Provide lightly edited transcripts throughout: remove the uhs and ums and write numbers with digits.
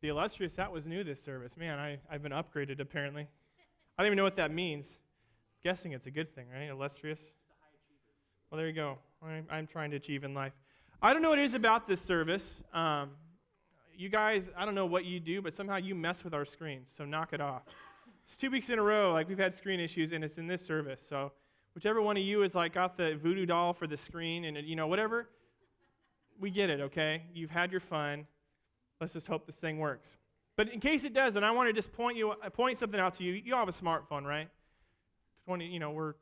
The illustrious, that was new this service. Man, I've been upgraded apparently. I don't even know what that means. I'm guessing it's a good thing, right? Illustrious. Well, there you go. I'm trying to achieve in life. I don't know what it is about this service. You guys, I don't know what you do, but somehow you mess with our screens, so knock it off. It's 2 weeks in a row, like we've had screen issues, and it's in this service. So whichever one of you is like got the voodoo doll for the screen and, whatever, we get it, okay? You've had your fun. Let's just hope this thing works. But in case it doesn't, I want to just point something out to you. You all have a smartphone, right? We're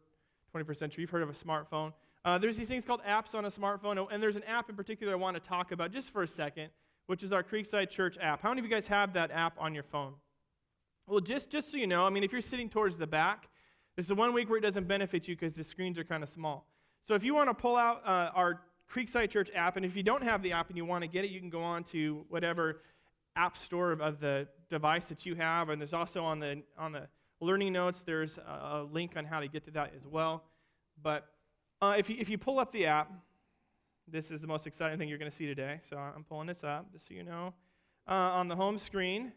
21st century. You've heard of a smartphone. There's these things called apps on a smartphone, and there's an app in particular I want to talk about just for a second, which is our Creekside Church app. How many of you guys have that app on your phone? Well, just so you know, if you're sitting towards the back, this is the one week where it doesn't benefit you because the screens are kind of small. So if you want to pull out our Creekside Church app, and if you don't have the app and you want to get it, you can go on to whatever app store of the device that you have, and there's also on the learning notes, there's a link on how to get to that as well. But if you pull up the app, this is the most exciting thing you're going to see today, so I'm pulling this up, just so you know. On the home screen,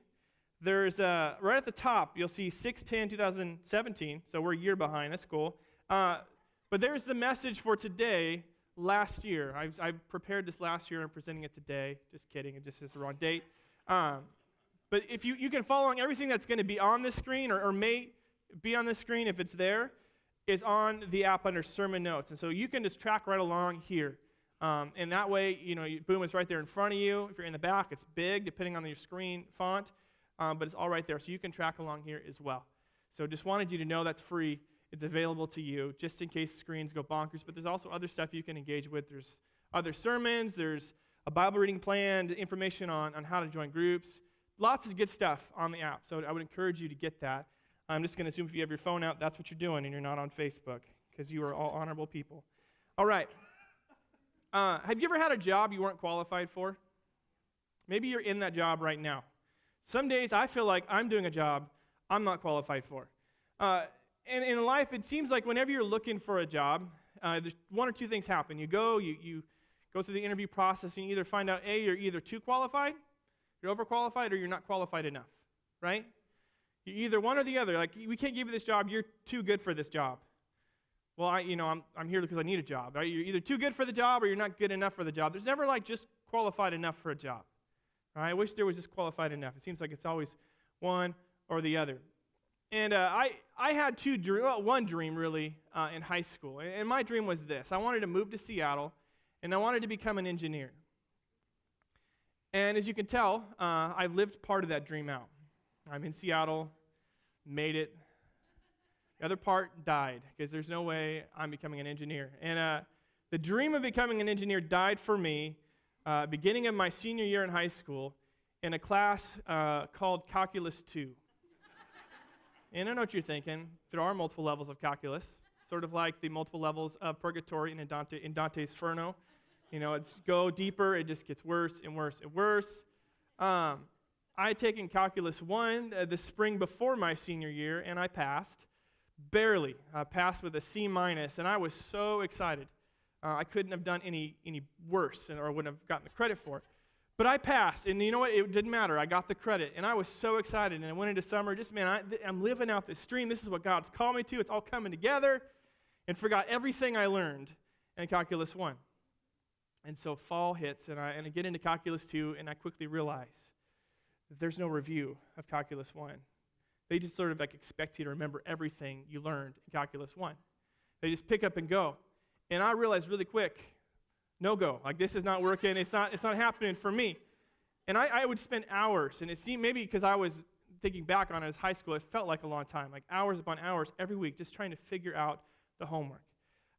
there's, right at the top, you'll see 6/10/2017, so we're a year behind, that's cool. But there's the message for today, last year. I prepared this last year, I'm presenting it today. Just kidding, it just is the wrong date. But if you can follow along, everything that's going to be on this screen, or may be on this screen if it's there, is on the app under Sermon Notes. And so you can just track right along here. And that way, boom, it's right there in front of you. If you're in the back, it's big, depending on your screen font. But it's all right there, so you can track along here as well. So just wanted you to know that's free. It's available to you, just in case screens go bonkers. But there's also other stuff you can engage with. There's other sermons. There's a Bible reading plan, information on how to join groups. Lots of good stuff on the app. So I would encourage you to get that. I'm just going to assume if you have your phone out, that's what you're doing, and you're not on Facebook, because you are all honorable people. All right. Have you ever had a job you weren't qualified for? Maybe you're in that job right now. Some days I feel like I'm doing a job I'm not qualified for. And in life, it seems like whenever you're looking for a job, there's one or two things happen. You go through the interview process, and you either find out, A, you're either too qualified, you're overqualified, or you're not qualified enough, right? You're either one or the other. Like, we can't give you this job, you're too good for this job. Well, I'm here because I need a job. Right? You're either too good for the job or you're not good enough for the job. There's never just qualified enough for a job. Right? I wish there was just qualified enough. It seems like it's always one or the other. And I had one dream really in high school. And my dream was this. I wanted to move to Seattle, and I wanted to become an engineer. And as you can tell, I've lived part of that dream out. I'm in Seattle, made it. The other part died, because there's no way I'm becoming an engineer. And the dream of becoming an engineer died for me beginning of my senior year in high school in a class called Calculus 2. And I know what you're thinking. There are multiple levels of calculus, sort of like the multiple levels of purgatory in Dante's Inferno. It's go deeper, it just gets worse and worse and worse. I had taken Calculus 1 the spring before my senior year, and I passed. Barely. I passed with a C-, and I was so excited. I couldn't have done any worse, or I wouldn't have gotten the credit for it. But I passed, and you know what? It didn't matter. I got the credit, and I was so excited. And I went into summer, I'm living out this dream. This is what God's called me to. It's all coming together, and forgot everything I learned in Calculus 1. And so fall hits, and I get into Calculus 2, and I quickly realize that there's no review of Calculus 1. They just sort of expect you to remember everything you learned in Calculus 1. They just pick up and go. And I realized really quick, no go. This is not working. It's not happening for me. And I would spend hours, and it seemed maybe because I was thinking back on it as high school, it felt like a long time, hours upon hours every week just trying to figure out the homework.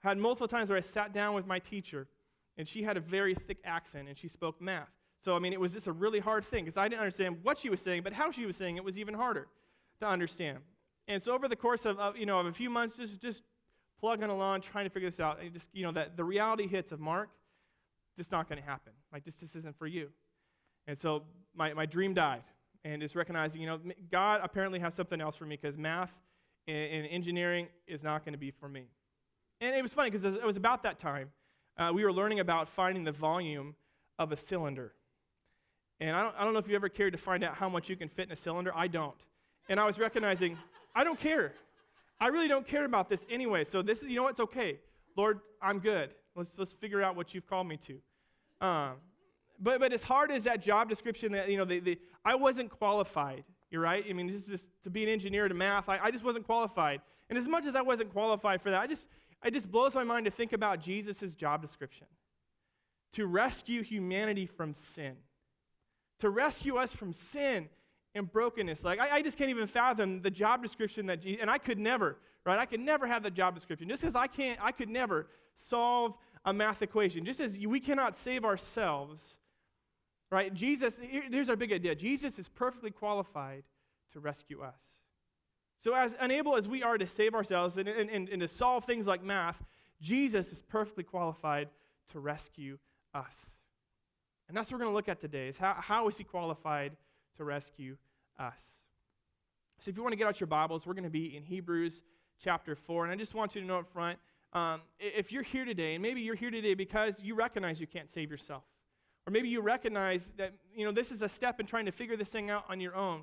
I had multiple times where I sat down with my teacher, and she had a very thick accent, and she spoke math. So, it was just a really hard thing because I didn't understand what she was saying, but how she was saying it was even harder to understand. And so over the course of a few months, just plugging along, trying to figure this out, and just, that the reality hits of Mark, it's not going to happen. This isn't for you. And so my dream died. And just recognizing, God apparently has something else for me because math and engineering is not going to be for me. And it was funny because it was about that time we were learning about finding the volume of a cylinder. And I don't know if you ever cared to find out how much you can fit in a cylinder. I don't. And I was recognizing, I don't care. I really don't care about this anyway. So this is, you know what, it's okay. Lord, I'm good. Let's figure out what you've called me to. But as hard as that job description, that I wasn't qualified. You're right. I mean, this is to be an engineer, to math. I just wasn't qualified. And as much as I wasn't qualified for that, it just blows my mind to think about Jesus' job description. To rescue humanity from sin. To rescue us from sin and brokenness. Like, I just can't even fathom the job description that Jesus, and I could never, right? I could never have the job description. Just as I could never solve a math equation. Just as we cannot save ourselves, right? Here's our big idea. Jesus is perfectly qualified to rescue us. So as unable as we are to save ourselves and to solve things like math, Jesus is perfectly qualified to rescue us. And that's what we're going to look at today, is how is he qualified to rescue us. So if you want to get out your Bibles, we're going to be in Hebrews chapter 4. And I just want you to know up front, if you're here today, and maybe you're here today because you recognize you can't save yourself, or maybe you recognize that this is a step in trying to figure this thing out on your own,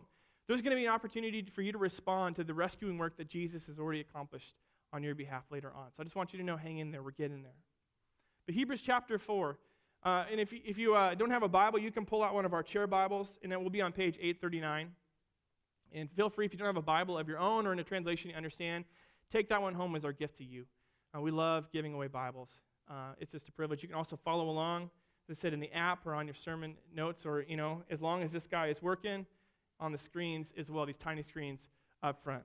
there's going to be an opportunity for you to respond to the rescuing work that Jesus has already accomplished on your behalf later on. So I just want you to know, hang in there, we're getting there. But Hebrews chapter 4, and if you don't have a Bible, you can pull out one of our chair Bibles, and it will be on page 839. And feel free, if you don't have a Bible of your own or in a translation you understand, take that one home as our gift to you. We love giving away Bibles. It's just a privilege. You can also follow along, as I said, in the app or on your sermon notes, or, as long as this guy is working, on the screens as well, these tiny screens up front.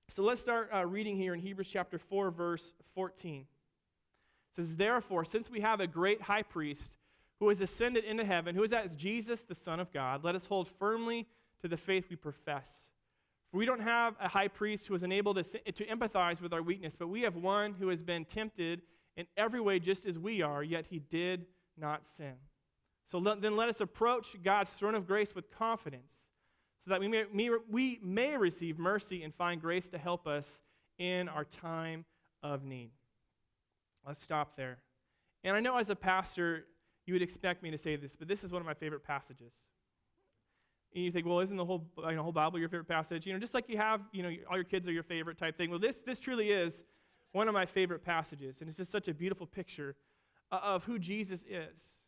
So let's start reading here in Hebrews chapter 4, verse 14. It says, "Therefore, since we have a great high priest who has ascended into heaven, who is that? Is Jesus, the Son of God, let us hold firmly to the faith we profess. For we don't have a high priest who is unable to empathize with our weakness, but we have one who has been tempted in every way just as we are, yet he did not sin. So then let us approach God's throne of grace with confidence, so that we may receive mercy and find grace to help us in our time of need." Let's stop there. And I know as a pastor, you would expect me to say this, but this is one of my favorite passages. And you think, well, isn't the whole Bible your favorite passage? Just like you have, all your kids are your favorite type thing. Well, this truly is one of my favorite passages, and it's just such a beautiful picture of who Jesus is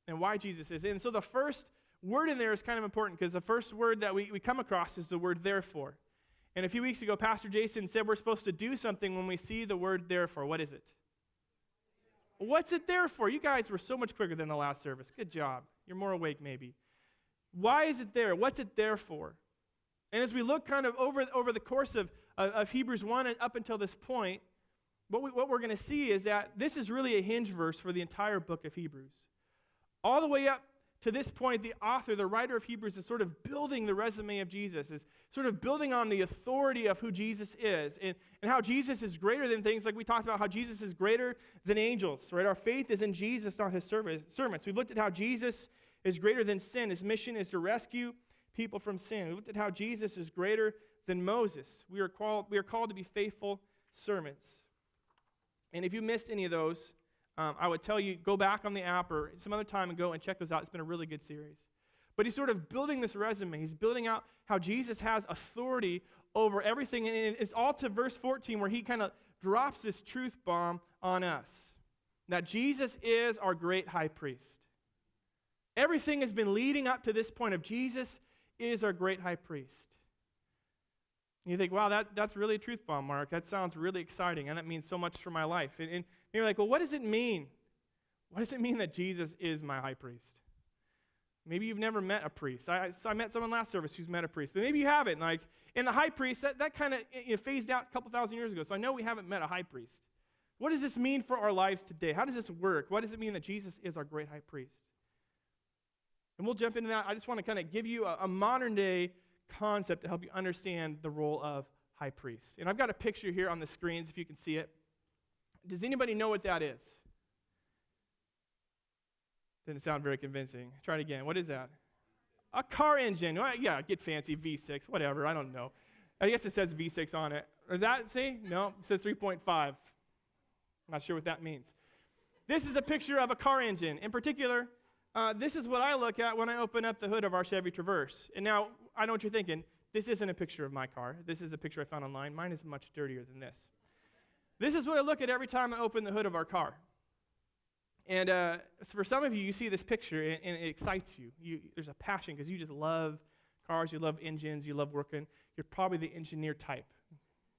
and why Jesus is. And so the first word in there is kind of important, because the first word that we come across is the word therefore. And a few weeks ago, Pastor Jason said we're supposed to do something when we see the word therefore. What is it? What's it there for? You guys were so much quicker than the last service. Good job. You're more awake maybe. Why is it there? What's it there for? And as we look kind of over the course of Hebrews 1 and up until this point, what we're going to see is that this is really a hinge verse for the entire book of Hebrews. All the way up to this point, the author, the writer of Hebrews, is sort of building the resume of Jesus, is sort of building on the authority of who Jesus is, and how Jesus is greater than things like we talked about, how Jesus is greater than angels, right? Our faith is in Jesus, not his servants. We've looked at how Jesus is greater than sin. His mission is to rescue people from sin. We looked at how Jesus is greater than Moses. We are called to be faithful servants. And if you missed any of those, I would tell you, go back on the app or some other time and go and check those out. It's been a really good series. But he's sort of building this resume. He's building out how Jesus has authority over everything. And it's all to verse 14 where he kind of drops this truth bomb on us. That Jesus is our great high priest. Everything has been leading up to this point of Jesus is our great high priest. And you think, wow, that's really a truth bomb, Mark. That sounds really exciting, and that means so much for my life. And you're like, well, what does it mean? What does it mean that Jesus is my high priest? Maybe you've never met a priest. I met someone last service who's met a priest, but maybe you haven't. And the high priest, that kind of phased out a couple thousand years ago, so I know we haven't met a high priest. What does this mean for our lives today? How does this work? What does it mean that Jesus is our great high priest? And we'll jump into that. I just want to kind of give you a modern-day concept to help you understand the role of high priest. And I've got a picture here on the screens, if you can see it. Does anybody know what that is? Didn't sound very convincing. Try it again. What is that? A car engine. Well, yeah, get fancy, V6, whatever. I don't know. I guess it says V6 on it. Does that say? No, it says 3.5. I'm not sure what that means. This is a picture of a car engine. In particular, This is what I look at when I open up the hood of our Chevy Traverse. And now, I know what you're thinking. This isn't a picture of my car. This is a picture I found online. Mine is much dirtier than this. This is what I look at every time I open the hood of our car. And so for some of you, you see this picture, and it excites you. There's a passion because you just love cars, you love engines, you love working. You're probably the engineer type,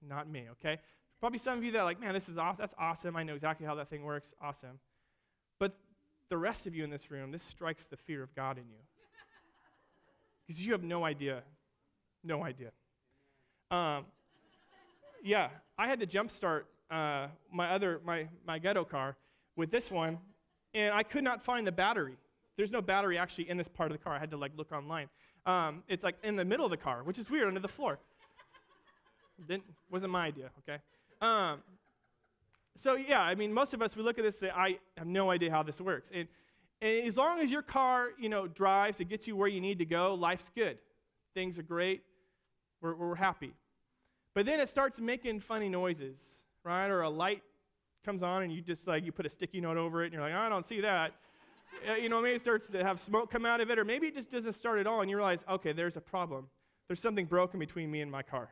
not me, okay? Probably some of you that are like, man, that's awesome. I know exactly how that thing works. Awesome. But the rest of you in this room, this strikes the fear of God in you. Because you have no idea. No idea. Yeah, I had to jumpstart my ghetto car with this one, and I could not find the battery. There's no battery actually in this part of the car. I had to look online. It's in the middle of the car, which is weird, under the floor. Wasn't my idea, okay? So yeah, I mean, most of us, we look at this and say, I have no idea how this works. And as long as your car, drives, it gets you where you need to go, life's good. Things are great. We're happy. But then it starts making funny noises, right? Or a light comes on and you just you put a sticky note over it and you're like, I don't see that. Maybe it starts to have smoke come out of it, or maybe it just doesn't start at all and you realize, okay, there's a problem. There's something broken between me and my car.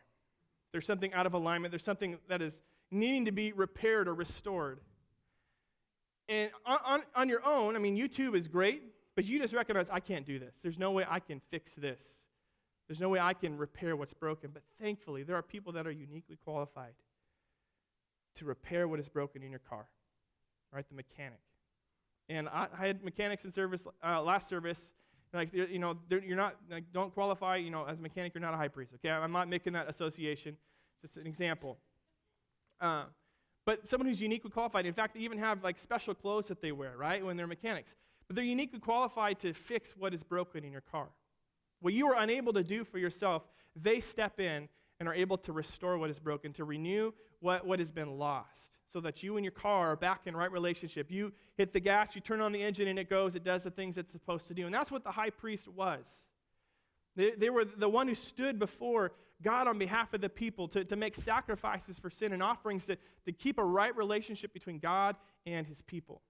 There's something out of alignment. There's something that is needing to be repaired or restored. And on your own, I mean, YouTube is great, but you just recognize, I can't do this. There's no way I can fix this. There's no way I can repair what's broken. But thankfully, there are people that are uniquely qualified to repair what is broken in your car, right? The mechanic. And I had mechanics in service last service. You're not, don't qualify, as a mechanic, you're not a high priest, okay? I'm not making that association. It's just an example. But someone who's uniquely qualified, in fact, they even have special clothes that they wear, right, when they're mechanics. But they're uniquely qualified to fix what is broken in your car. What you are unable to do for yourself, they step in and are able to restore what is broken, to renew what has been lost, so that you and your car are back in right relationship. You hit the gas, you turn on the engine, and it does the things it's supposed to do. And that's what the high priest was. They were the one who stood before God on behalf of the people to make sacrifices for sin and offerings to keep a right relationship between God and his people.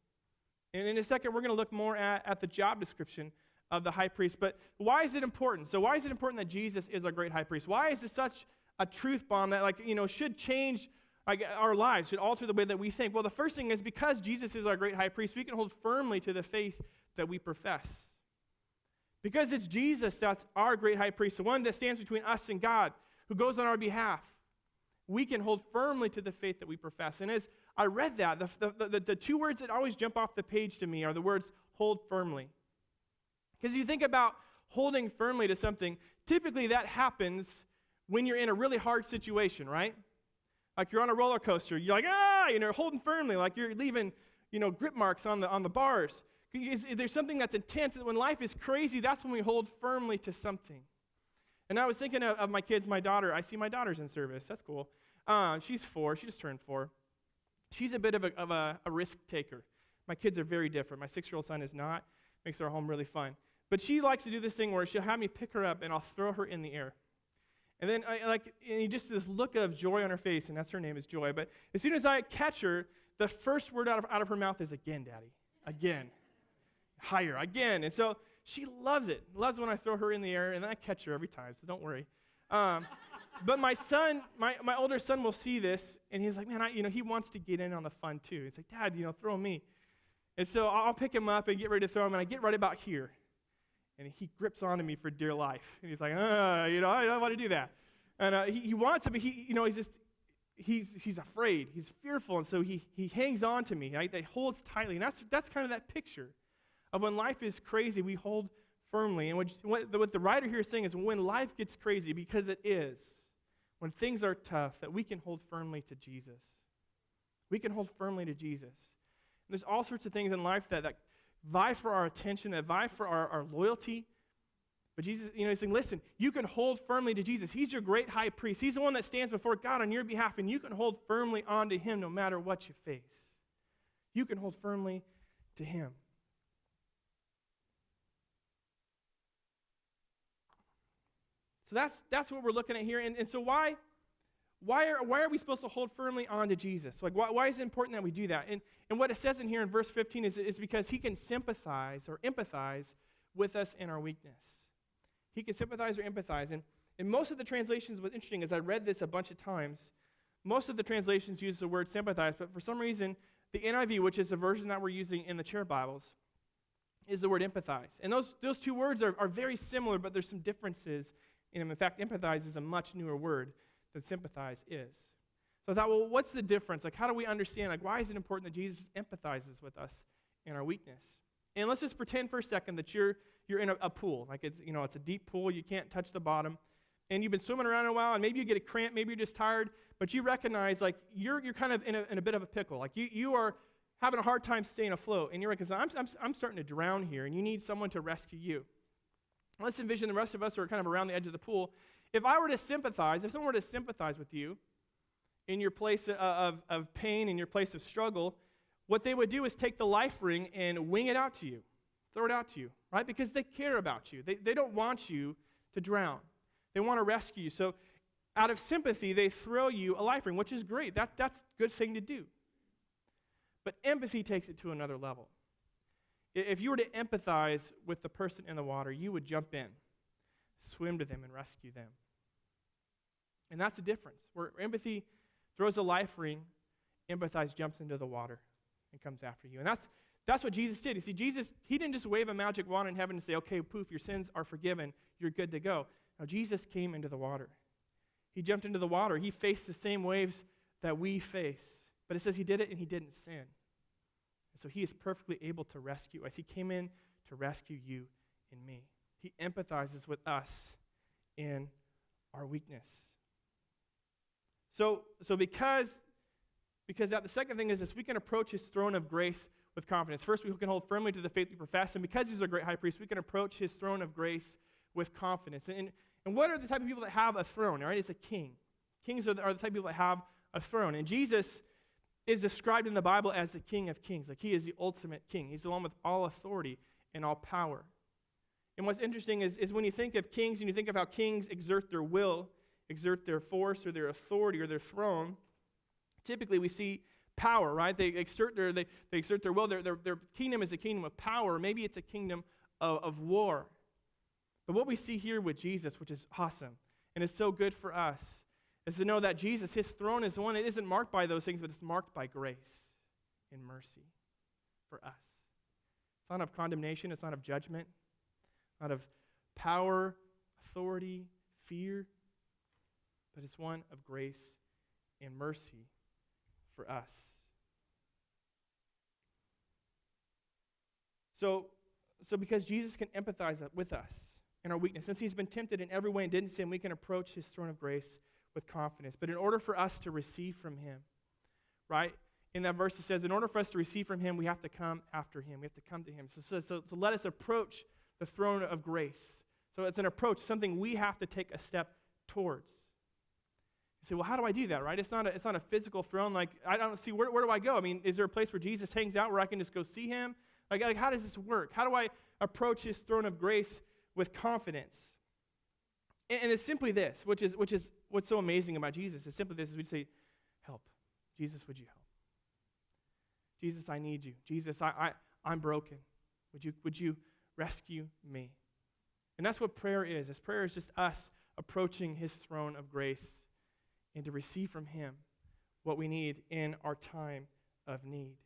And in a second, we're going to look more at the job description of the high priest. But why is it important? So why is it important that Jesus is our great high priest? Why is this such a truth bomb that should change our lives, should alter the way that we think? Well, the first thing is because Jesus is our great high priest, we can hold firmly to the faith that we profess. Because it's Jesus that's our great high priest, the one that stands between us and God, who goes on our behalf, we can hold firmly to the faith that we profess. And as I read that, the two words that always jump off the page to me are the words hold firmly. Because you think about holding firmly to something, typically that happens when you're in a really hard situation, right? Like you're on a roller coaster, you're like, holding firmly, like you're leaving, grip marks on the bars. There's something that's intense. When life is crazy, that's when we hold firmly to something. And I was thinking of my kids, my daughter. I see my daughter's in service. That's cool. She's 4. She just turned 4. She's a bit of a risk taker. My kids are very different. My 6-year-old son is not. Makes our home really fun. But she likes to do this thing where she'll have me pick her up and I'll throw her in the air. And then and just this look of joy on her face, and that's her name is Joy. But as soon as I catch her, the first word out of her mouth is again, Daddy. Again. Higher, again. And so she loves it. Loves when I throw her in the air, and I catch her every time, so don't worry. But my son, my older son will see this, and he's like, man, he wants to get in on the fun too. He's like, Dad, throw me. And so I'll pick him up and get ready to throw him, and I get right about here. And he grips onto me for dear life. And he's like, I don't want to do that. And he wants to, but he's afraid. He's fearful, and so he hangs on to me. Right? He holds tightly, and that's kind of that picture of when life is crazy, we hold firmly. And what the writer here is saying is when life gets crazy, because it is, when things are tough, that we can hold firmly to Jesus. We can hold firmly to Jesus. And there's all sorts of things in life that vie for our attention, that vie for our loyalty. But Jesus, he's saying, listen, you can hold firmly to Jesus. He's your great high priest. He's the one that stands before God on your behalf, and you can hold firmly onto him no matter what you face. You can hold firmly to him. So that's what we're looking at here. And so why why are we supposed to hold firmly on to Jesus? Like, why is it important that we do that? And what it says in here in verse 15 is because he can sympathize or empathize with us in our weakness. He can sympathize or empathize. And most of the translations, what's interesting is I read this a bunch of times. Most of the translations use the word sympathize, but for some reason, the NIV, which is the version that we're using in the chair Bibles, is the word empathize. And those two words are very similar, but there's some differences in them. In fact, empathize is a much newer word than sympathize is. So I thought, well, what's the difference? Like, how do we understand? Like, why is it important that Jesus empathizes with us in our weakness? And let's just pretend for a second that you're in a pool. Like, it's a deep pool. You can't touch the bottom. And you've been swimming around a while, and maybe you get a cramp, maybe you're just tired, but you recognize, like, you're kind of in a bit of a pickle. Like, you are having a hard time staying afloat, and you're like, I'm starting to drown here, and you need someone to rescue you. Let's envision the rest of us are kind of around the edge of the pool. If someone were to sympathize with you in your place of pain, in your place of struggle, what they would do is take the life ring and wing it out to you, throw it out to you, right? Because they care about you. They don't want you to drown. They want to rescue you. So out of sympathy, they throw you a life ring, which is great. That's a good thing to do. But empathy takes it to another level. If you were to empathize with the person in the water, you would jump in, swim to them, and rescue them. And that's the difference. Where empathy throws a life ring, empathize jumps into the water and comes after you. And that's what Jesus did. You see, Jesus, he didn't just wave a magic wand in heaven and say, okay, poof, your sins are forgiven, you're good to go. No, Jesus came into the water. He jumped into the water. He faced the same waves that we face. But it says he did it and he didn't sin. And so he is perfectly able to rescue us. He came in to rescue you and me. He empathizes with us in our weakness. So because that, the second thing is this, we can approach his throne of grace with confidence. First, we can hold firmly to the faith we profess, and because he's a great high priest, we can approach his throne of grace with confidence. And what are the type of people that have a throne, all right? It's a king. Kings are the type of people that have a throne. And Jesus is described in the Bible as the King of Kings. Like, he is the ultimate king. He's the one with all authority and all power. And what's interesting is when you think of kings and you think of how kings exert their will, exert their force or their authority or their throne, typically we see power, right? They exert their will. Their kingdom is a kingdom of power. Maybe it's a kingdom of war. But what we see here with Jesus, which is awesome, and is so good for us, is to know that Jesus, his throne is one. It isn't marked by those things, but it's marked by grace and mercy for us. It's not of condemnation. It's not of judgment. Not of power, authority, fear, but it's one of grace and mercy for us. So because Jesus can empathize with us in our weakness, since he's been tempted in every way and didn't sin, we can approach his throne of grace with confidence. But in order for us to receive from him, right? In that verse it says, in order for us to receive from him, we have to come after him. We have to come to him. So let us approach the throne of grace. So it's an approach, something we have to take a step towards. You say, well, how do I do that, right? It's not a physical throne. Like, I don't see, where do I go? I mean, is there a place where Jesus hangs out where I can just go see him? Like how does this work? How do I approach his throne of grace with confidence? And it's simply this, which is what's so amazing about Jesus. It's simply this, is we'd say, help. Jesus, would you help? Jesus, I need you. Jesus, I'm broken. Would you rescue me? And that's what prayer is. Prayer is just us approaching his throne of grace and to receive from him what we need in our time of need.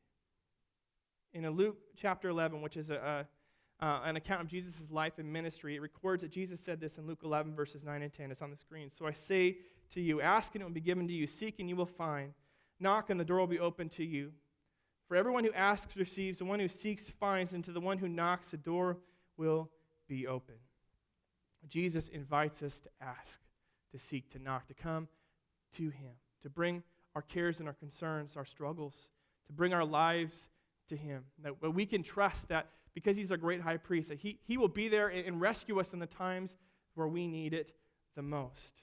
In Luke chapter 11, which is an account of Jesus' life and ministry, it records that Jesus said this in Luke 11, verses 9 and 10. It's on the screen. So I say to you, ask and it will be given to you. Seek and you will find. Knock and the door will be opened to you. For everyone who asks receives, the one who seeks finds, and to the one who knocks the door will be open. Jesus invites us to ask, to seek, to knock, to come to him, to bring our cares and our concerns, our struggles, to bring our lives to him. That we can trust that because he's a great high priest, that he will be there and rescue us in the times where we need it the most.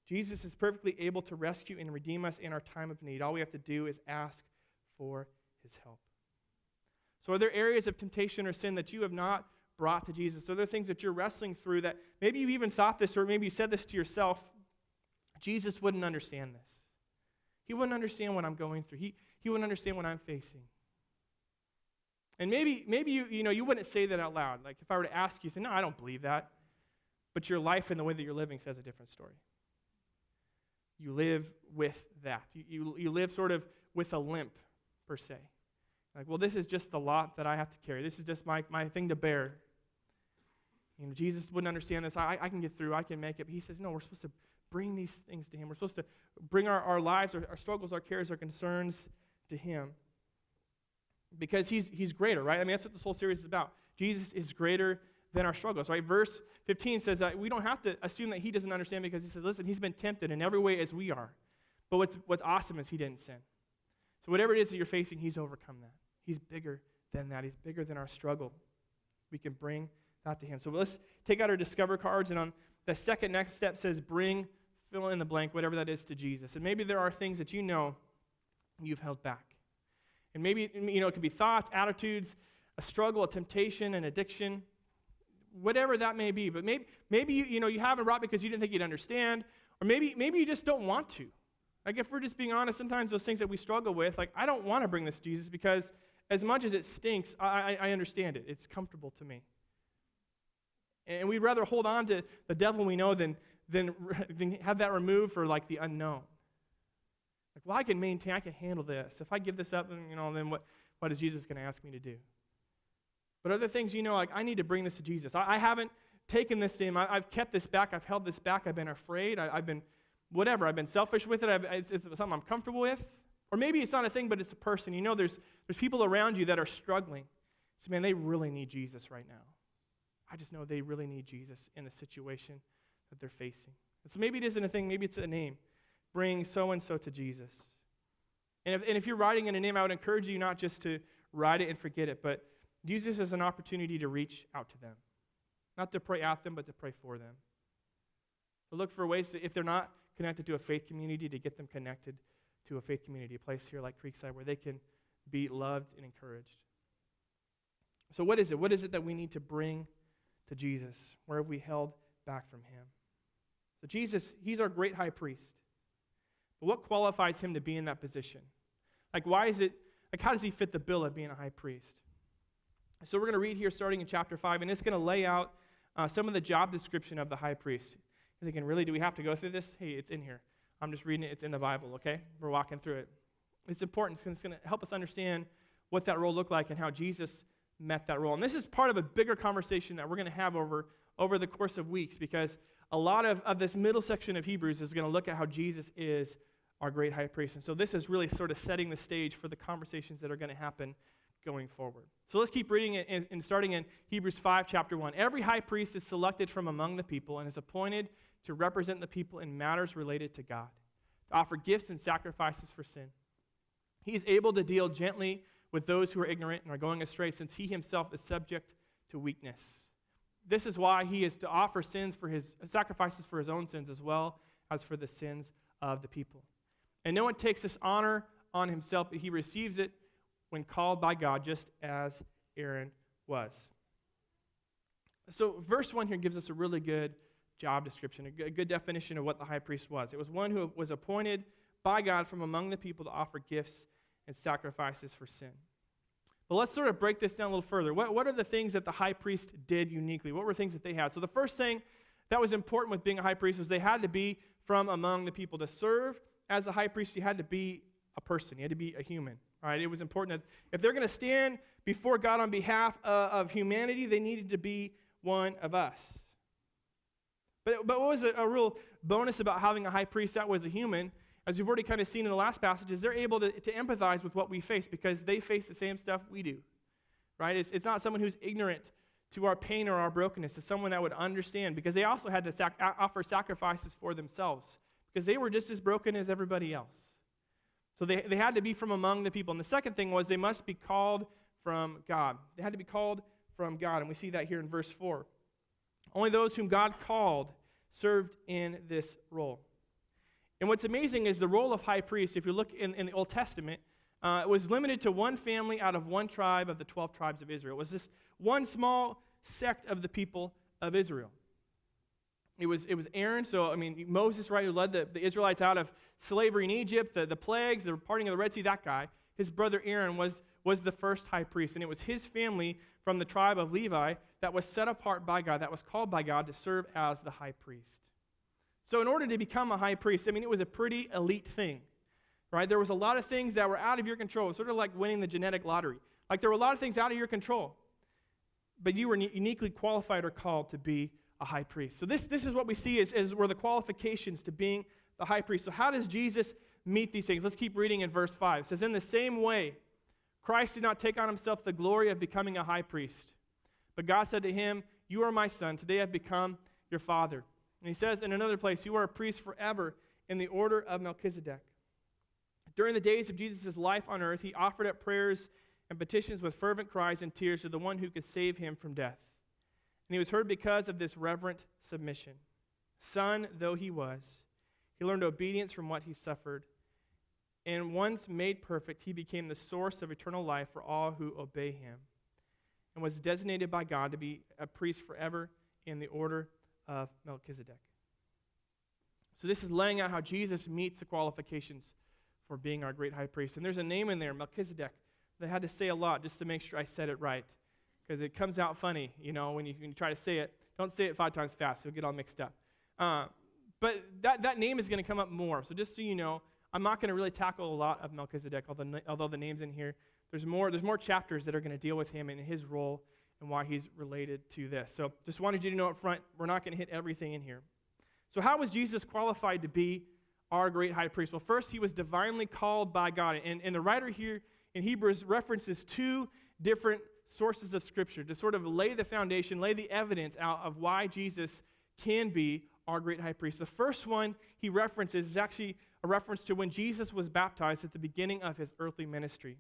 Jesus is perfectly able to rescue and redeem us in our time of need. All we have to do is ask for his help. So are there areas of temptation or sin that you have not brought to Jesus? Are there things that you're wrestling through that maybe you even thought this, or maybe you said this to yourself? Jesus wouldn't understand this. He wouldn't understand what I'm going through. He wouldn't understand what I'm facing. And maybe you wouldn't say that out loud. Like if I were to ask you, say, no, I don't believe that. But your life and the way that you're living says a different story. You live with that. You live sort of with a limp, per se. Like, well, this is just the lot that I have to carry. This is just my thing to bear. Jesus wouldn't understand this. I can get through. I can make it. But he says, no, we're supposed to bring these things to him. We're supposed to bring our lives, our struggles, our cares, our concerns to him. Because he's greater, right? I mean, that's what this whole series is about. Jesus is greater than our struggles, right? Verse 15 says that we don't have to assume that he doesn't understand, because he says, listen, he's been tempted in every way as we are. But what's awesome is he didn't sin. So whatever it is that you're facing, he's overcome that. He's bigger than that. He's bigger than our struggle. We can bring that to him. So let's take out our Discover cards, and on the second next step says bring, fill in the blank, whatever that is, to Jesus. And maybe there are things that you know you've held back. And maybe, it could be thoughts, attitudes, a struggle, a temptation, an addiction, whatever that may be. But maybe you haven't brought because you didn't think you'd understand, or maybe you just don't want to. Like if we're just being honest, sometimes those things that we struggle with, like I don't want to bring this to Jesus because as much as it stinks, I understand it. It's comfortable to me. And we'd rather hold on to the devil we know than have that removed for like the unknown. Like, well, I can handle this. If I give this up, then what is Jesus going to ask me to do? But other things, like I need to bring this to Jesus. I haven't taken this to him. I've kept this back. I've held this back. I've been afraid. I've been whatever. I've been selfish with it. It's something I'm comfortable with. Or maybe it's not a thing, but it's a person. There's people around you that are struggling. So, man, they really need Jesus right now. I just know they really need Jesus in the situation that they're facing. And so maybe it isn't a thing. Maybe it's a name. Bring so-and-so to Jesus. And if you're writing in a name, I would encourage you not just to write it and forget it, but use this as an opportunity to reach out to them. Not to pray at them, but to pray for them. To look for ways to, if they're not connected to a faith community, to get them connected to a faith community, a place here like Creekside where they can be loved and encouraged. So what is it? What is it that we need to bring to Jesus? Where have we held back from him? So Jesus, he's our great high priest. But what qualifies him to be in that position? Like how does he fit the bill of being a high priest? So we're going to read here starting in chapter 5, and it's going to lay out some of the job description of the high priest. You're thinking, really, do we have to go through this? Hey, it's in here. I'm just reading it. It's in the Bible, okay? We're walking through it. It's important. It's going to help us understand what that role looked like and how Jesus met that role. And this is part of a bigger conversation that we're going to have over the course of weeks, because a lot of this middle section of Hebrews is going to look at how Jesus is our great high priest. And so this is really sort of setting the stage for the conversations that are going to happen going forward. So let's keep reading it, and starting in Hebrews 5, chapter 1. Every high priest is selected from among the people and is appointed to represent the people in matters related to God, to offer gifts and sacrifices for sin. He is able to deal gently with those who are ignorant and are going astray, since he himself is subject to weakness. This is why he is to offer sacrifices for his own sins as well as for the sins of the people. And no one takes this honor on himself, but he receives it when called by God, just as Aaron was. So verse 1 here gives us a really good job description, a good definition of what the high priest was. It was one who was appointed by God from among the people to offer gifts and sacrifices for sin. But let's sort of break this down a little further. What are the things that the high priest did uniquely? What were things that they had? So the first thing that was important with being a high priest was they had to be from among the people. To serve as a high priest, you had to be a person. You had to be a human. All right? It was important that if they're going to stand before God on behalf of humanity, they needed to be one of us. But what was a real bonus about having a high priest that was a human, as you've already kind of seen in the last passage, is they're able to empathize with what we face because they face the same stuff we do. Right? It's not someone who's ignorant to our pain or our brokenness. It's someone that would understand, because they also had to offer sacrifices for themselves because they were just as broken as everybody else. So they had to be from among the people. And the second thing was they must be called from God. They had to be called from God, and we see that here in verse 4. Only those whom God called served in this role. And what's amazing is the role of high priest, if you look in the Old Testament, it was limited to one family out of one tribe of the 12 tribes of Israel. It was just one small sect of the people of Israel. It was Aaron, so, Moses, right, who led the Israelites out of slavery in Egypt, the plagues, the parting of the Red Sea, that guy. His brother Aaron was the first high priest, and it was his family from the tribe of Levi that was set apart by God, that was called by God to serve as the high priest. So in order to become a high priest, it was a pretty elite thing, right? There was a lot of things that were out of your control, sort of like winning the genetic lottery. Like there were a lot of things out of your control, but you were uniquely qualified or called to be a high priest. So this is what we see as were the qualifications to being the high priest. So how does Jesus meet these things? Let's keep reading in verse 5. It says, in the same way, Christ did not take on himself the glory of becoming a high priest. But God said to him, you are my son. Today I've become your father. And he says in another place, you are a priest forever in the order of Melchizedek. During the days of Jesus' life on earth, he offered up prayers and petitions with fervent cries and tears to the one who could save him from death. And he was heard because of this reverent submission. Son though he was, he learned obedience from what he suffered. And once made perfect, he became the source of eternal life for all who obey him, and was designated by God to be a priest forever in the order of Melchizedek. So this is laying out how Jesus meets the qualifications for being our great high priest. And there's a name in there, Melchizedek, that I had to say a lot just to make sure I said it right, because it comes out funny, when you try to say it. Don't say it 5 times fast. You'll get all mixed up. But that name is going to come up more. So just so you know, I'm not going to really tackle a lot of Melchizedek, although the name's in here. There's more chapters that are going to deal with him and his role and why he's related to this. So just wanted you to know up front, we're not going to hit everything in here. So how was Jesus qualified to be our great high priest? Well, first, he was divinely called by God. And the writer here in Hebrews references 2 different sources of Scripture to sort of lay the foundation, lay the evidence out of why Jesus can be our great high priest. The first one he references is actually a reference to when Jesus was baptized at the beginning of his earthly ministry.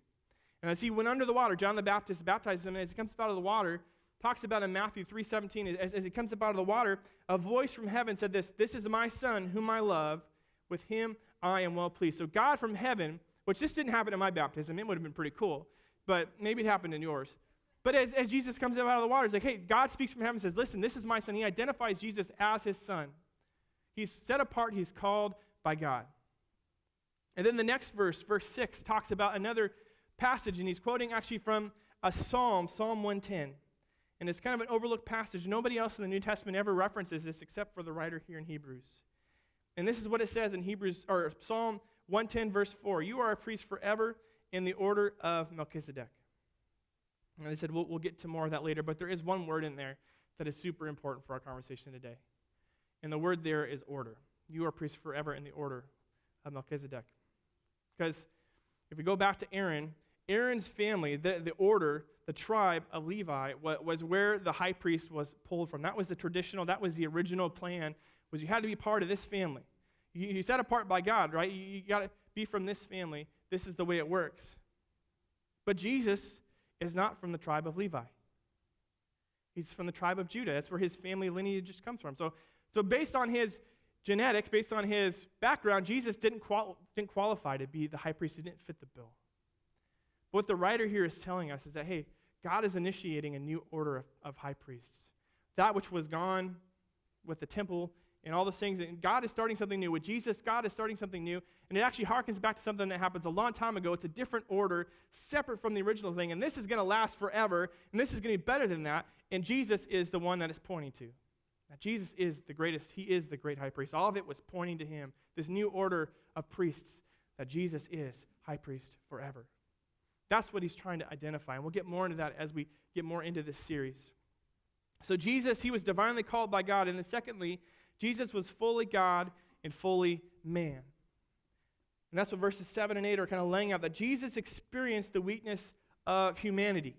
And as he went under the water, John the Baptist baptized him, and as he comes up out of the water, talks about in Matthew 3:17, as he comes up out of the water, a voice from heaven said this is my son whom I love, with him I am well pleased. So God from heaven, which this didn't happen in my baptism, it would have been pretty cool, but maybe it happened in yours. But as Jesus comes up out of the water, it's like, hey, God speaks from heaven and says, listen, this is my son. He identifies Jesus as his son. He's set apart, he's called by God. And then the next verse 6, talks about another passage, and he's quoting actually from a psalm, Psalm 110. And it's kind of an overlooked passage. Nobody else in the New Testament ever references this except for the writer here in Hebrews. And this is what it says in Psalm 110, verse 4. You are a priest forever in the order of Melchizedek. And they said, we'll get to more of that later, but there is one word in there that is super important for our conversation today. And the word there is order. You are a priest forever in the order of Melchizedek. Because if we go back to Aaron's family, the order, the tribe of Levi, was where the high priest was pulled from. That was the traditional, that was the original plan, was you had to be part of this family. You're set apart by God, right? You got to be from this family. This is the way it works. But Jesus is not from the tribe of Levi. He's from the tribe of Judah. That's where his family lineage just comes from. So based on his genetics, based on his background, Jesus didn't qualify to be the high priest. He didn't fit the bill. What the writer here is telling us is that, hey, God is initiating a new order of high priests. That which was gone with the temple and all those things, and God is starting something new. With Jesus, God is starting something new, and it actually harkens back to something that happens a long time ago. It's a different order, separate from the original thing, and this is going to last forever, and this is going to be better than that, and Jesus is the one that it's pointing to. Now, Jesus is the greatest. He is the great high priest. All of it was pointing to him, this new order of priests, that Jesus is high priest forever. That's what he's trying to identify, and we'll get more into that as we get more into this series. So Jesus, he was divinely called by God, and then secondly, Jesus was fully God and fully man. And that's what verses 7 and 8 are kind of laying out, that Jesus experienced the weakness of humanity.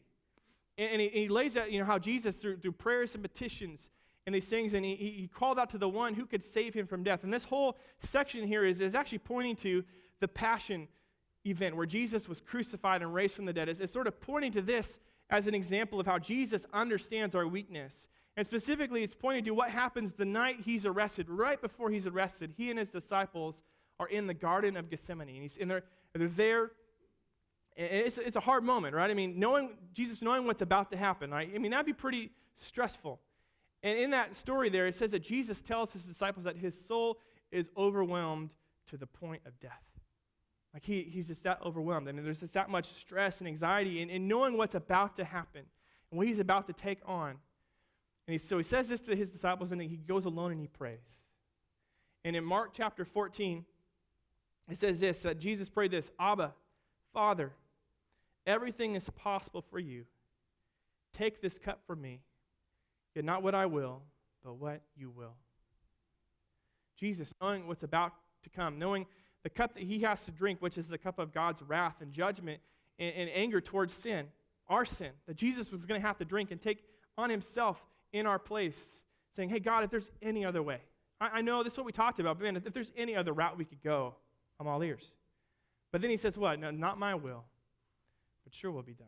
And he lays out, how Jesus, through prayers and petitions and these things, and he called out to the one who could save him from death. And this whole section here is actually pointing to the passion event where Jesus was crucified and raised from the dead. It's sort of pointing to this as an example of how Jesus understands our weakness. And specifically, it's pointing to what happens the night he's arrested. Right before he's arrested, he and his disciples are in the Garden of Gethsemane. And they're there. And it's a hard moment, right? Jesus knowing what's about to happen, right? That'd be pretty stressful. And in that story there, it says that Jesus tells his disciples that his soul is overwhelmed to the point of death. Like he's just that overwhelmed. And there's just that much stress and anxiety in knowing what's about to happen and what he's about to take on. And so he says this to his disciples, and then he goes alone and he prays. And in Mark chapter 14, it says this, that Jesus prayed this, Abba, Father, everything is possible for you. Take this cup from me, yet not what I will, but what you will. Jesus, knowing what's about to come, knowing the cup that he has to drink, which is the cup of God's wrath and judgment and anger towards sin, our sin, that Jesus was going to have to drink and take on himself in our place, saying, hey, God, if there's any other way, I know this is what we talked about, but man, if there's any other route we could go, I'm all ears. But then he says what? No, not my will, but your will be done.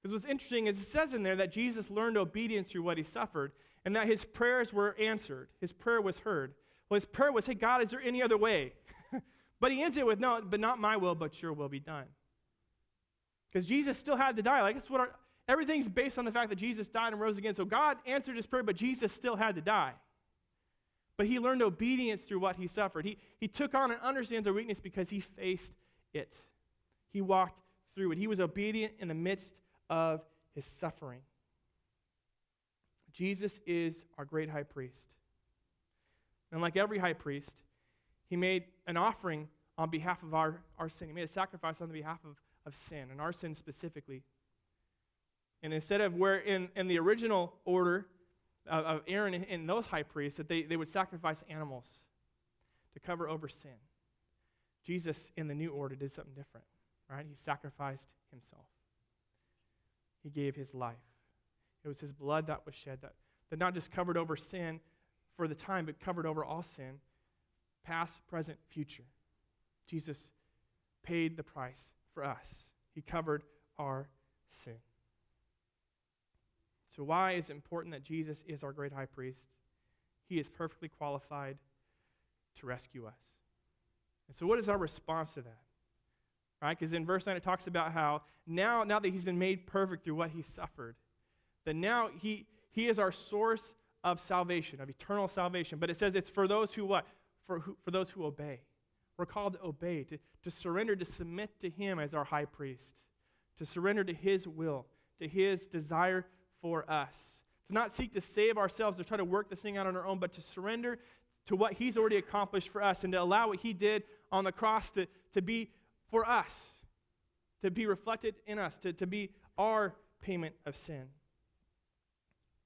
Because what's interesting is it says in there that Jesus learned obedience through what he suffered, and that his prayers were answered. His prayer was heard. Well, his prayer was, hey, God, is there any other way? But he ends it with, no, but not my will, but your will be done. Because Jesus still had to die. Like, that's what everything's based on the fact that Jesus died and rose again. So God answered his prayer, but Jesus still had to die. But he learned obedience through what he suffered. He took on and understands our weakness because he faced it. He walked through it. He was obedient in the midst of his suffering. Jesus is our great high priest. And like every high priest, he made an offering on behalf of our sin. He made a sacrifice on the behalf of sin, and our sin specifically. And instead of where in the original order of Aaron and those high priests, that they would sacrifice animals to cover over sin, Jesus in the new order did something different, right? He sacrificed himself. He gave his life. It was his blood that was shed that not just covered over sin for the time, but covered over all sin, past, present, future. Jesus paid the price for us. He covered our sin. So why is it important that Jesus is our great high priest? He is perfectly qualified to rescue us. And so what is our response to that? Right? Because in verse 9 it talks about how now that he's been made perfect through what he suffered, that now he is our source of salvation, of eternal salvation. But it says it's for those who what? For those who obey. We're called to obey, to surrender, to submit to him as our high priest, to surrender to his will, to his desire for us, to not seek to save ourselves, to try to work this thing out on our own, but to surrender to what he's already accomplished for us and to allow what he did on the cross to be for us, to be reflected in us, to be our payment of sin.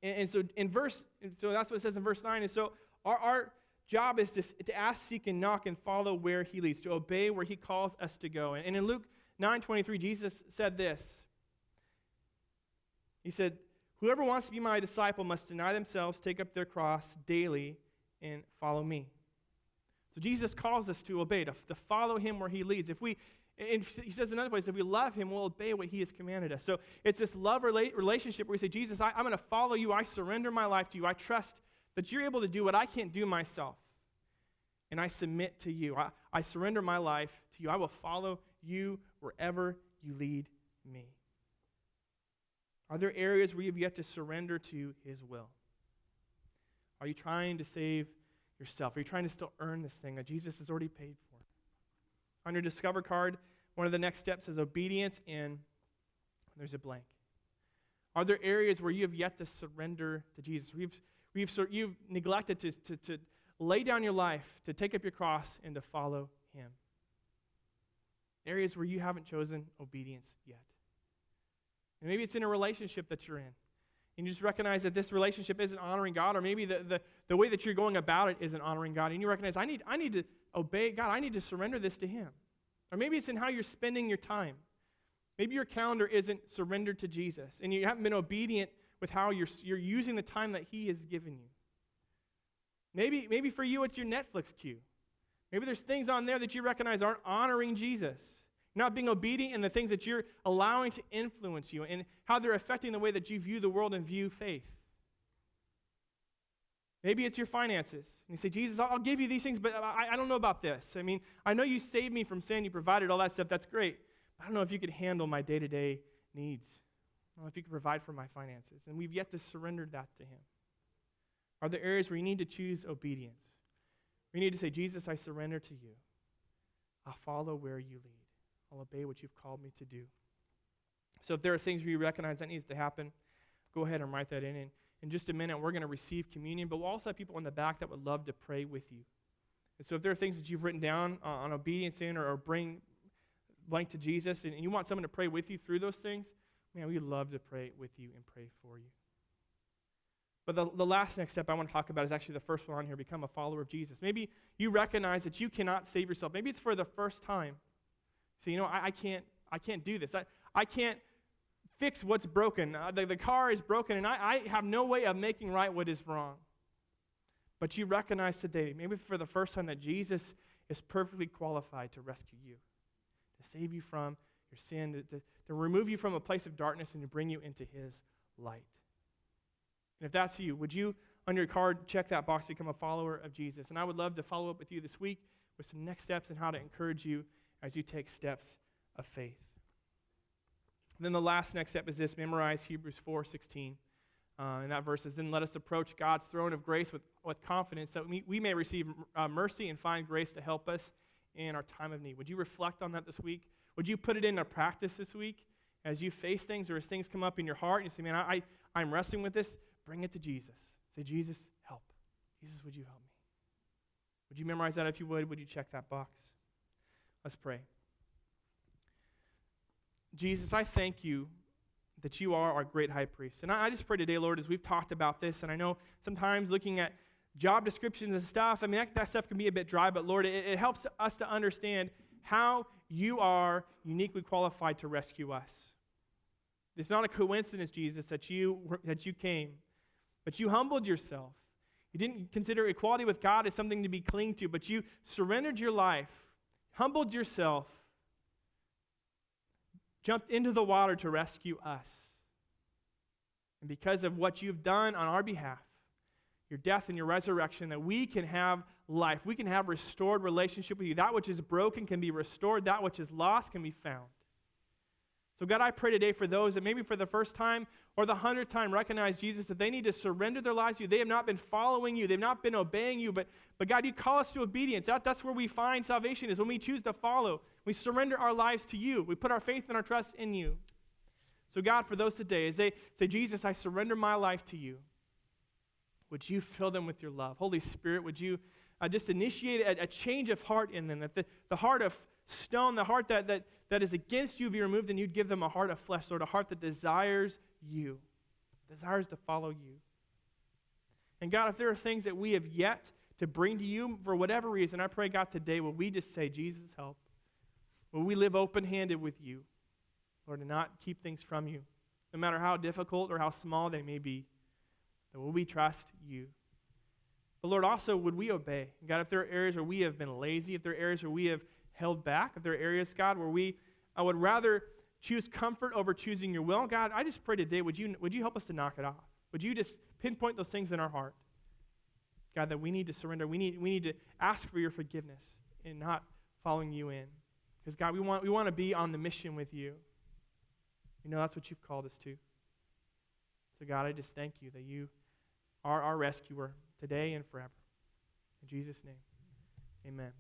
And so that's what it says in verse 9. And so our job is to ask, seek, and knock and follow where he leads, to obey where he calls us to go. And in Luke 9:23, Jesus said this. He said, whoever wants to be my disciple must deny themselves, take up their cross daily, and follow me. So Jesus calls us to obey, to follow him where he leads. And he says in another place, if we love him, we'll obey what he has commanded us. So it's this love relationship where we say, Jesus, I'm going to follow you. I surrender my life to you. I trust that you're able to do what I can't do myself. And I submit to you. I surrender my life to you. I will follow you wherever you lead me. Are there areas where you've yet to surrender to his will? Are you trying to save yourself? Are you trying to still earn this thing that Jesus has already paid for? On your Discover card, one of the next steps is obedience, and there's a blank. Are there areas where you have yet to surrender to Jesus? You've neglected to lay down your life, to take up your cross, and to follow him? Areas where you haven't chosen obedience yet. And maybe it's in a relationship that you're in. And you just recognize that this relationship isn't honoring God, or maybe the way that you're going about it isn't honoring God. And you recognize, I need to obey God. I need to surrender this to him. Or maybe it's in how you're spending your time. Maybe your calendar isn't surrendered to Jesus, and you haven't been obedient with how you're using the time that he has given you. Maybe for you it's your Netflix queue. Maybe there's things on there that you recognize aren't honoring Jesus. You're not being obedient in the things that you're allowing to influence you and how they're affecting the way that you view the world and view faith. Maybe it's your finances. And you say, Jesus, I'll give you these things, but I don't know about this. I mean, I know you saved me from sin. You provided all that stuff. That's great. But I don't know if you could handle my day-to-day needs. Well, if you could provide for my finances. And we've yet to surrender that to him. Are there areas where you need to choose obedience? We need to say, Jesus, I surrender to you. I'll follow where you lead. I'll obey what you've called me to do. So if there are things where you recognize that needs to happen, go ahead and write that in. And in just a minute, we're going to receive communion, but we'll also have people in the back that would love to pray with you. And so if there are things that you've written down on obedience in or bring blank to Jesus, and you want someone to pray with you through those things, man, we'd love to pray with you and pray for you. But the last next step I want to talk about is actually the first one on here, become a follower of Jesus. Maybe you recognize that you cannot save yourself. Maybe it's for the first time. So, I can't do this. I can't fix what's broken. The car is broken, and I have no way of making right what is wrong. But you recognize today, maybe for the first time, that Jesus is perfectly qualified to rescue you, to save you from your sin, to remove you from a place of darkness and to bring you into his light. And if that's you, would you, on your card, check that box, become a follower of Jesus? And I would love to follow up with you this week with some next steps and how to encourage you as you take steps of faith. And then the last next step is this: memorize Hebrews 4:16. And that verse is, then let us approach God's throne of grace with confidence so we may receive mercy and find grace to help us in our time of need. Would you reflect on that this week? Would you put it into practice this week as you face things or as things come up in your heart and you say, man, I'm wrestling with this? Bring it to Jesus. Say, Jesus, help. Jesus, would you help me? Would you memorize that if you would? Would you check that box? Let's pray. Jesus, I thank you that you are our great high priest. And I just pray today, Lord, as we've talked about this, and I know sometimes looking at job descriptions and stuff, I mean, that stuff can be a bit dry, but Lord, it helps us to understand how you are uniquely qualified to rescue us. It's not a coincidence, Jesus, that you came, but you humbled yourself. You didn't consider equality with God as something to be clinging to, but you surrendered your life, humbled yourself, jumped into the water to rescue us. And because of what you've done on our behalf, your death and your resurrection, that we can have life. We can have restored relationship with you. That which is broken can be restored. That which is lost can be found. So God, I pray today for those that maybe for the first time or the 100th time recognize, Jesus, that they need to surrender their lives to you. They have not been following you. They've not been obeying you. But God, you call us to obedience. That's where we find salvation, is when we choose to follow. We surrender our lives to you. We put our faith and our trust in you. So God, for those today, as they say, Jesus, I surrender my life to you, would you fill them with your love? Holy Spirit, would you just initiate a change of heart in them, that the heart of stone, the heart that is against you be removed, and you'd give them a heart of flesh, Lord, a heart that desires you, desires to follow you. And God, if there are things that we have yet to bring to you for whatever reason, I pray, God, today, will we just say, Jesus, help. Will we live open-handed with you, Lord, and not keep things from you, no matter how difficult or how small they may be, that will we trust you. But Lord, also, would we obey? God, if there are areas where we have been lazy, if there are areas where we have held back, if there are areas, God, where I would rather choose comfort over choosing your will, God, I just pray today, would you help us to knock it off? Would you just pinpoint those things in our heart? God, that we need to surrender. We need to ask for your forgiveness in not following you in. Because God, we want to be on the mission with you. You know that's what you've called us to. So God, I just thank you that you are our rescuer today and forever. In Jesus' name, amen.